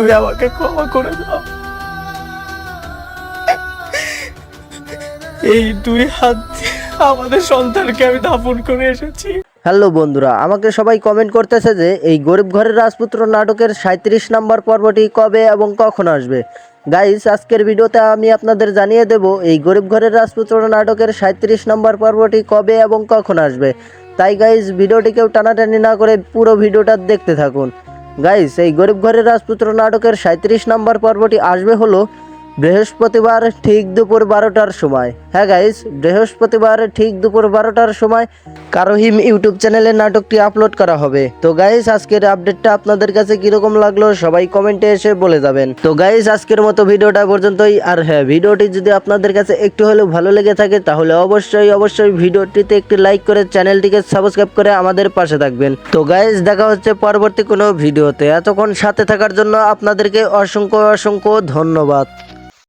তুমি আমাকে ক্ষমা করে দাও। এই দুই হাত দিয়ে আমাদের সন্তানকে আমি দাফন করে এসেছি। হ্যালো বন্ধুরা, আমাকে সবাই কমেন্ট করতেছে যে এই গরিব ঘরের রাজপুত্র নাটকের 37 নম্বর পর্বটি কবে এবং কখন আসবে। গাইস, আজকের ভিডিওতে আমি আপনাদের জানিয়ে দেব এই গরিব ঘরের রাজপুত্র নাটকের 37 নম্বর পর্বটি কবে এবং কখন আসবে। তাই গাইস, ভিডিওটি কেউ টানাটানি না করে পুরো ভিডিওটা দেখতে থাকুন। গাইস, এই গরিব ঘরের রাজপুত্র নাটকের 37 নম্বর পর্বটি আসবে হলো বৃহস্পতিবার ঠিক দুপুর 12টার সময়। হ্যাঁ গাইস, বৃহস্পতিবার ঠিক দুপুর 12টার সময় কারোহিম ইউটিউব চ্যানেলে নাটকটি আপলোড করা হবে। তো গাইস, আজকের আপডেটটা আপনাদের কাছে কিরকম লাগলো সবাই কমেন্টে এসে বলে যাবেন। তো গাইস, আজকের মতো ভিডিওটা পর্যন্তই। আর হ্যাঁ, ভিডিওটি যদি আপনাদের কাছে একটু হলেও ভালো লেগে থাকে তাহলে অবশ্যই ভিডিওটিতে একটি লাইক করে চ্যানেলটিকে সাবস্ক্রাইব করে আমাদের পাশে থাকবেন। তো গাইস, দেখা হচ্ছে পরবর্তী কোনো ভিডিওতে। এতক্ষণ সাথে থাকার জন্য আপনাদেরকে অসংখ্য ধন্যবাদ।